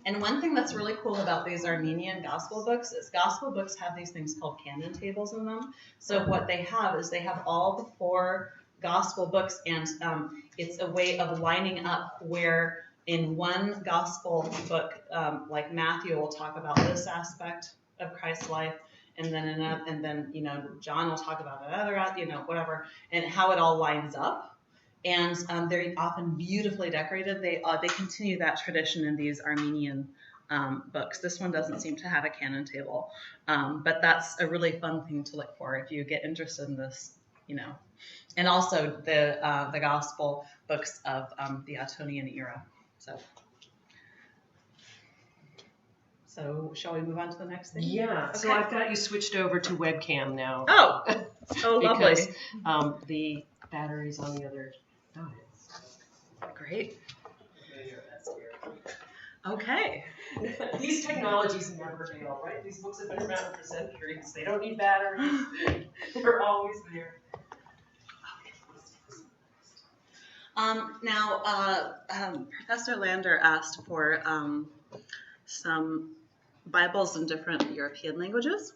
And one thing that's really cool about these Armenian gospel books is gospel books have these things called canon tables in them. So what they have is they have all the 4 gospel books, and it's a way of lining up where in one gospel book, like Matthew will talk about this aspect of Christ's life, and then John will talk about another, whatever, and how it all lines up. And they're often beautifully decorated. They continue that tradition in these Armenian books. This one doesn't seem to have a canon table, but that's a really fun thing to look for if you get interested in this, And also the gospel books of the Ottonian era. So shall we move on to the next thing? Yeah. Okay. So I've got you switched over to webcam now. Oh, lovely. Because the battery's on the other side. Great. Okay. These technologies never fail, right? These books have been around for centuries. They don't need batteries. They're always there. Now, Professor Lander asked for some Bibles in different European languages.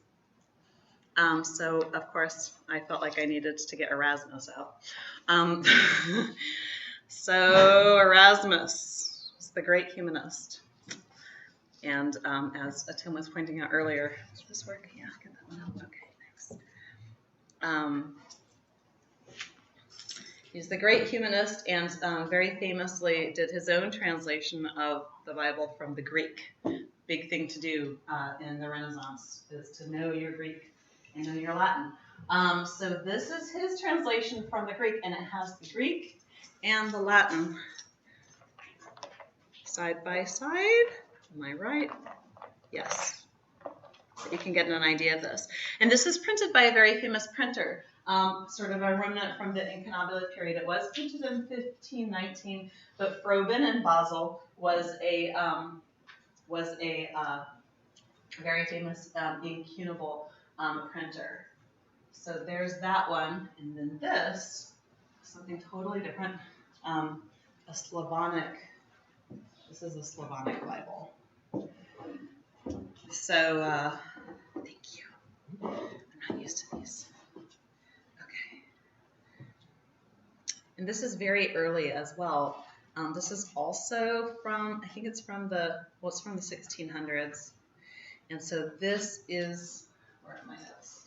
So, of course, I felt like I needed to get Erasmus out. So Erasmus is the great humanist. And as Tim was pointing out earlier, does this work? Yeah, get that one out. Okay, thanks. He's the great humanist, and very famously did his own translation of the Bible from the Greek. Big thing to do in the Renaissance is to know your Greek and know your Latin. So this is his translation from the Greek, and it has the Greek and the Latin side by side. Am I right? Yes. So you can get an idea of this. And this is printed by a very famous printer, sort of a remnant from the incunabula period. It was printed in 1519, but Froben in Basel was a very famous incunable printer. So there's that one, and then this, something totally different, a Slavonic. This is a Slavonic Bible. So, thank you. I'm not used to these. Okay. And this is very early as well. This is also from, I think it's from the 1600s. And so this is, where are my notes?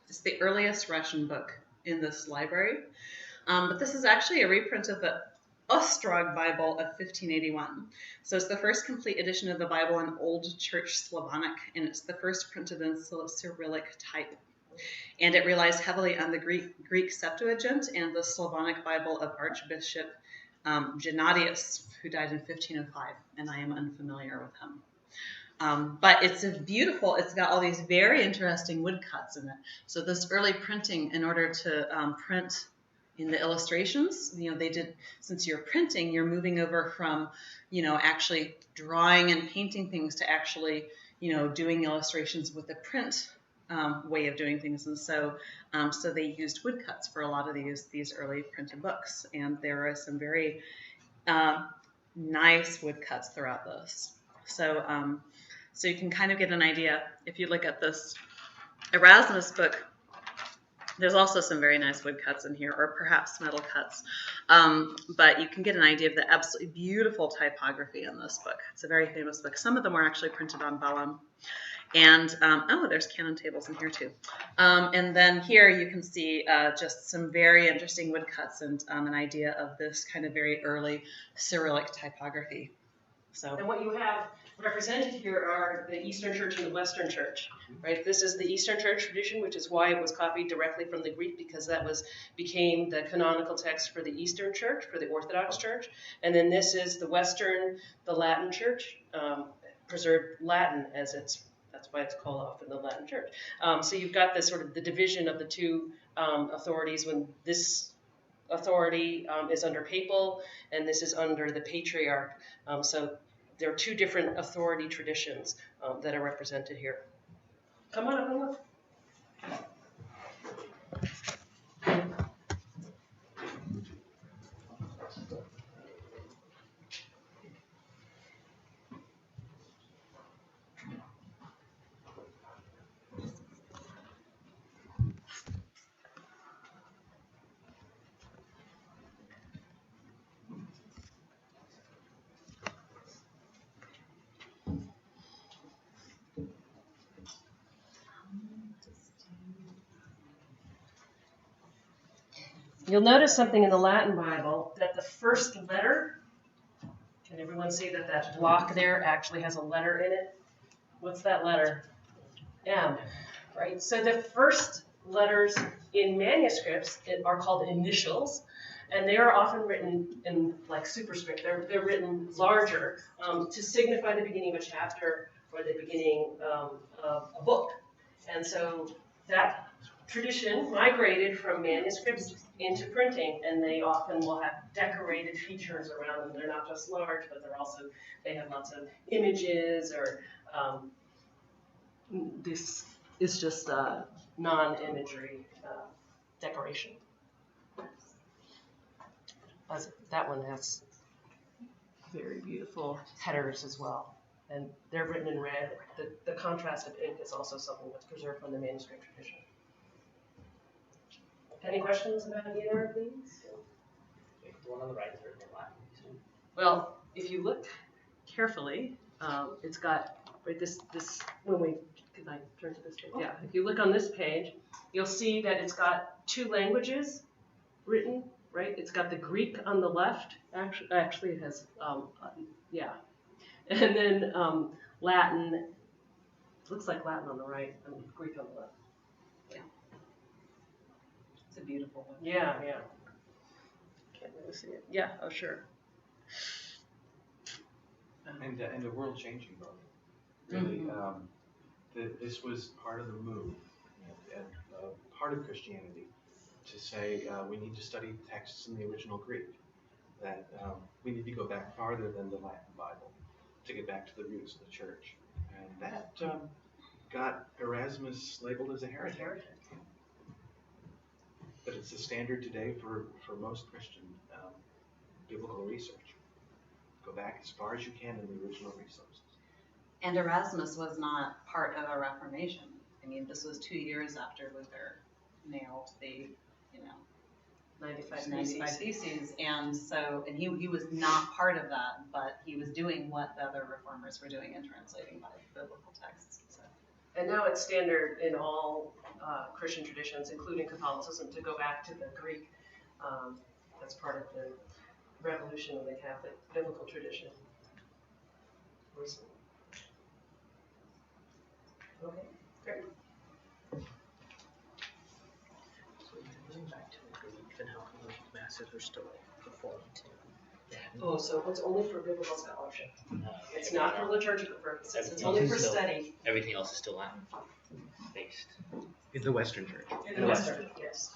It's the earliest Russian book in this library. But this is actually a reprint of the Ostrog Bible of 1581. So it's the first complete edition of the Bible in Old Church Slavonic, and it's the first printed in Cyrillic type. And it relies heavily on the Greek Septuagint and the Slavonic Bible of Archbishop Gennadius, who died in 1505, and I am unfamiliar with him. But it's it's got all these very interesting woodcuts in it. So this early printing, in order to print in the illustrations, they did, since you're printing, you're moving over from, actually drawing and painting things to actually, doing illustrations with the print way of doing things. And so they used woodcuts for a lot of these early printed books. And there are some very nice woodcuts throughout this. So you can kind of get an idea if you look at this Erasmus book. There's also some very nice woodcuts in here, or perhaps metal cuts. But you can get an idea of the absolutely beautiful typography in this book. It's a very famous book. Some of them were actually printed on vellum. And, there's canon tables in here too. And then here you can see just some very interesting woodcuts and an idea of this kind of very early Cyrillic typography. And what you have represented here are the Eastern Church and the Western Church, right? This is the Eastern Church tradition, which is why it was copied directly from the Greek, because that became the canonical text for the Eastern Church, for the Orthodox Church. And then this is the Western, the Latin Church, preserved Latin as that's why it's called often the Latin Church. So you've got this sort of the division of the two authorities, when this authority is under papal and this is under the patriarch. So there are two different authority traditions that are represented here. Come on up and look. You'll notice something in the Latin Bible, that the first letter, can everyone see that that block there actually has a letter in it? What's that letter? M, right? So the first letters in manuscripts are called initials, and they are often written in like superscript. They're written larger to signify the beginning of a chapter or the beginning of a book. And so that tradition migrated from manuscripts into printing, and they often will have decorated features around them. They're not just large, but they have lots of images or this is just non-imagery decoration. That one has very beautiful headers as well, and they're written in red. The contrast of ink is also something that's preserved from the manuscript tradition. Any questions about either of these? The one on the right is written in Latin. Well, if you look carefully, it's got right this when we can I turn to this page? Yeah, if you look on this page, you'll see that it's got two languages written. Right, it's got the Greek on the left. Actually, it has and then Latin. Looks like Latin on the right and Greek on the left. Yeah, It's a beautiful one. yeah. Can't really see it. Yeah, oh sure. And the world changing book. Really, this was part of the move, and part of Christianity, to say we need to study texts in the original Greek, that we need to go back farther than the Latin Bible to get back to the roots of the church. And that got Erasmus labeled as a heretic. But it's the standard today for most Christian biblical research. Go back as far as you can in the original resources. And Erasmus was not part of a Reformation. I mean, this was 2 years after Luther nailed the 95 Theses, and he was not part of that, but he was doing what the other reformers were doing in translating biblical texts. So. And now it's standard in all Christian traditions, including Catholicism, to go back to the Greek. That's part of the revolution of the Catholic biblical tradition. Okay, great. Going back to the Greek, then how come those masses are still performed too? Oh, so it's only for biblical scholarship. It's not for liturgical purposes. It's Everything only else for is still- study. Everything else is still Latin based. In the Western Church. In the Western, yes.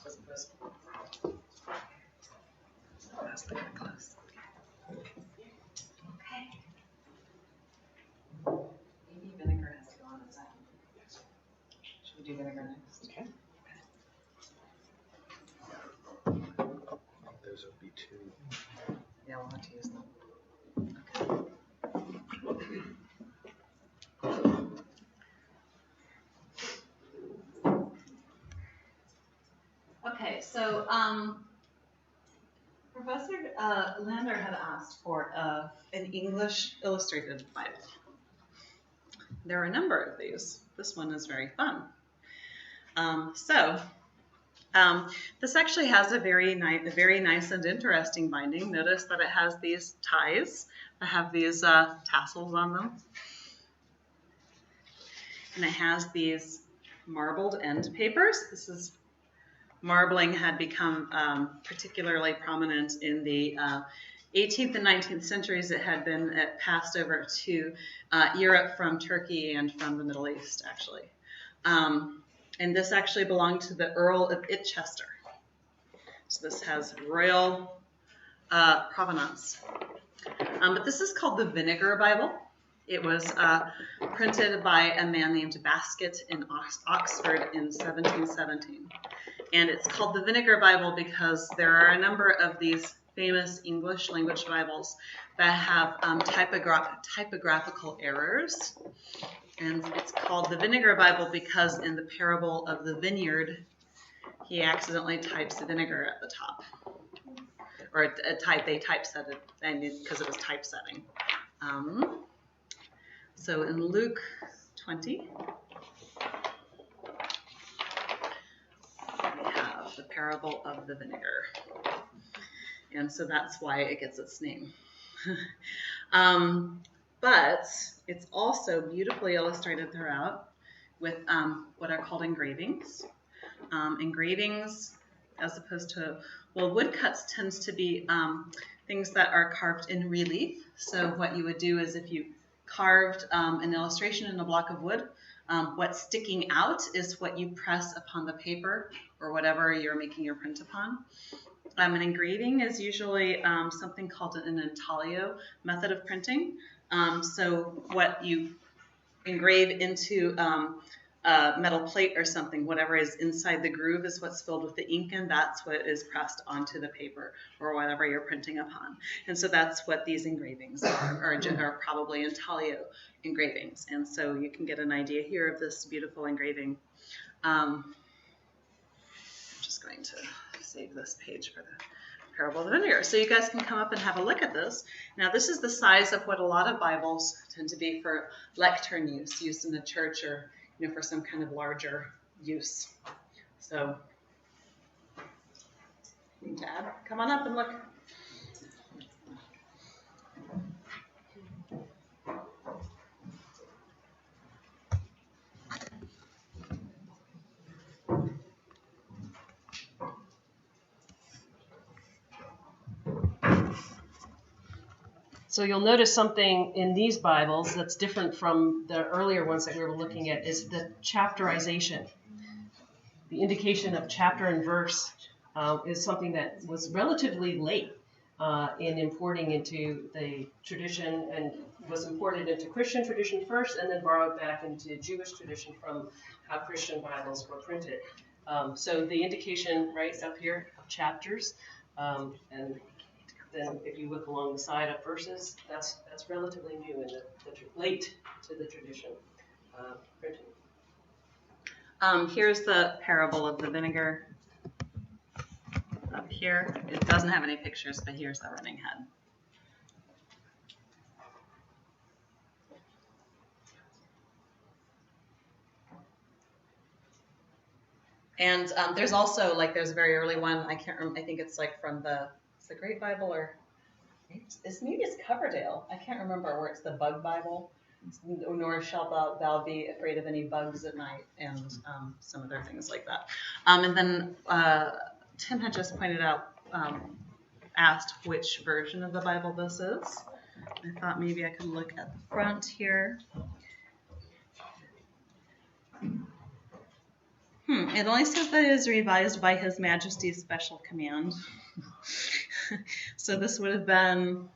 That's very close. Okay. Maybe vinegar has to go on its own. Should we do vinegar next? Okay. Those would be two. Yeah, we'll have to use them. Okay, so Professor Lander had asked for an English illustrated Bible. There are a number of these. This one is very fun. This actually has a very nice and interesting binding. Notice that it has these ties that have these tassels on them. And it has these marbled end papers. Marbling had become particularly prominent in the 18th and 19th centuries. It had been passed over to Europe from Turkey and from the Middle East, actually. And this actually belonged to the Earl of Itchester. So this has royal provenance. But this is called the Vinegar Bible. It was printed by a man named Baskett in Oxford in 1717. And it's called the Vinegar Bible because there are a number of these famous English language Bibles that have typographical errors. And it's called the Vinegar Bible because in the parable of the vineyard, he accidentally types vinegar at the top. Or they typeset it because it was typesetting. So in Luke 20, we have the parable of the vinegar. And so that's why it gets its name. But it's also beautifully illustrated throughout with what are called engravings. Engravings, as opposed to, well, woodcuts tends to be things that are carved in relief. So what you would do is if you carved an illustration in a block of wood, what's sticking out is what you press upon the paper or whatever you're making your print upon. An engraving is usually something called an intaglio method of printing. So what you engrave into a metal plate or something, whatever is inside the groove is what's filled with the ink, and that's what is pressed onto the paper or whatever you're printing upon. And so that's what these engravings are probably intaglio engravings. And so you can get an idea here of this beautiful engraving. I'm just going to save this page for the parable of the vinegar. So you guys can come up and have a look at this. Now this is the size of what a lot of Bibles tend to be for lectern use, used in the church or for some kind of larger use. So, Dad, come on up and look. So you'll notice something in these Bibles that's different from the earlier ones that we were looking at is the chapterization. The indication of chapter and verse is something that was relatively late in importing into the tradition and was imported into Christian tradition first and then borrowed back into Jewish tradition from how Christian Bibles were printed. So the indication right up here of chapters and then if you look along the side of verses, that's relatively new and late to the tradition printing. Here's the parable of the vinegar up here. It doesn't have any pictures, but here's the running head. And there's also, there's a very early one. I can't remember. I think it's from the Great Bible, or maybe it's Coverdale. I can't remember where it's the Bug Bible. Nor shalt thou be afraid of any bugs at night, and some other things like that. And then Tim had just pointed out, asked which version of the Bible this is. I thought maybe I could look at the front here. It only says that it is revised by His Majesty's special command. So this would have been,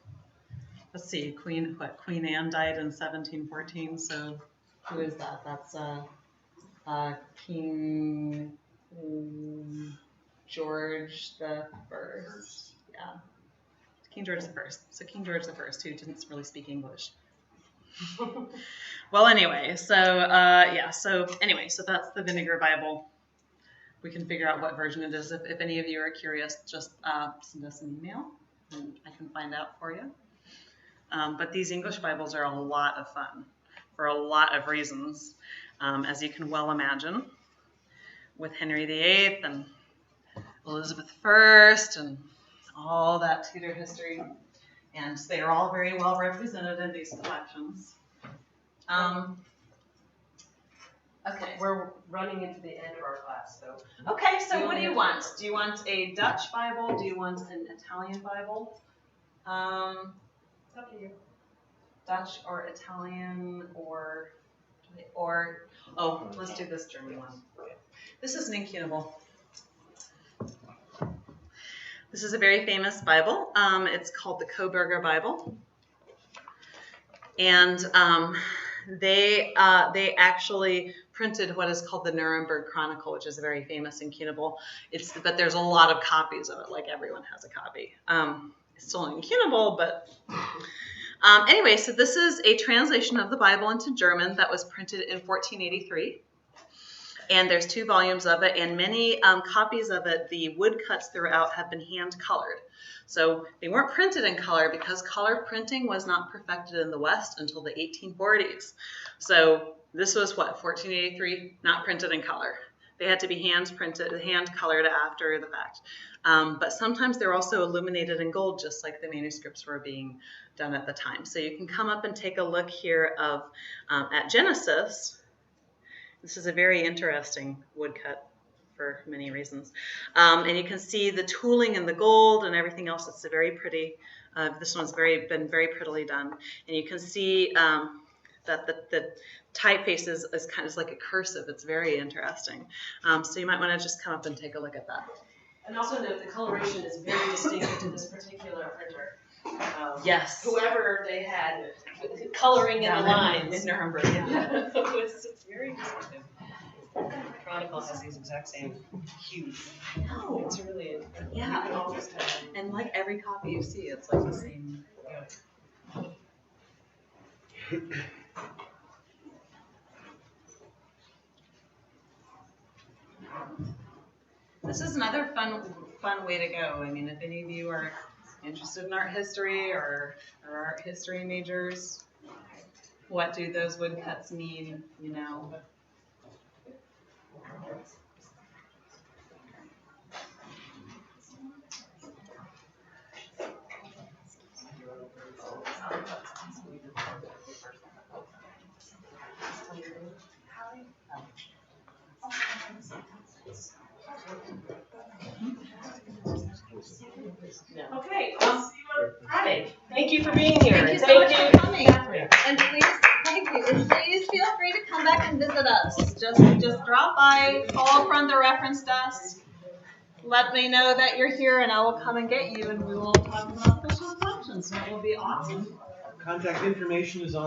let's see, Queen Anne died in 1714. So who is that? That's King George the First. Yeah, King George the First. So King George the First, who didn't really speak English. Well, anyway, so so that's the Vinegar Bible. We can figure out what version it is. If any of you are curious, just send us an email and I can find out for you. But these English Bibles are a lot of fun for a lot of reasons, as you can well imagine, with Henry VIII and Elizabeth I and all that Tudor history. And they are all very well represented in these collections. Okay. We're running into the end of our class, so. Okay, so what do you want? Do you want a Dutch Bible? Do you want an Italian Bible? It's up to you. Dutch or Italian or let's do this German one. This is an incunable. This is a very famous Bible. It's called the Coburger Bible. And they actually printed what is called the Nuremberg Chronicle, which is a very famous incunable. But there's a lot of copies of it, like everyone has a copy. It's still an incunable, but anyway, so this is a translation of the Bible into German that was printed in 1483. And there's 2 volumes of it, and many copies of it, the woodcuts throughout have been hand-colored. So they weren't printed in color because color printing was not perfected in the West until the 1840s. So this was 1483, not printed in color. They had to be hand printed, hand colored after the fact. But sometimes they're also illuminated in gold, just like the manuscripts were being done at the time. So you can come up and take a look here of at Genesis. This is a very interesting woodcut for many reasons. And you can see the tooling and the gold and everything else. It's a very pretty, this one's been very prettily done. And you can see that the typeface is kind of like a cursive. It's very interesting. So you might want to just come up and take a look at that. And also note the coloration is very distinctive to this particular printer. Yes. Whoever they had coloring in the lines. In Nuremberg, yeah. It's very distinctive. Chronicle has these exact same hues. Oh, It's really, yeah. you can almost tell. And like every copy you see, it's like the same. This is another fun way to go. I mean, if any of you are interested in art history or art history majors, what do those woodcuts mean, you know? Okay, Friday. Thank you for being here. Thank you so much for coming. And please, thank you. And please feel free to come back and visit us. Just drop by, call from the reference desk. Let me know that you're here, and I will come and get you, and we will talk about special collections. And it will be awesome. Contact information is on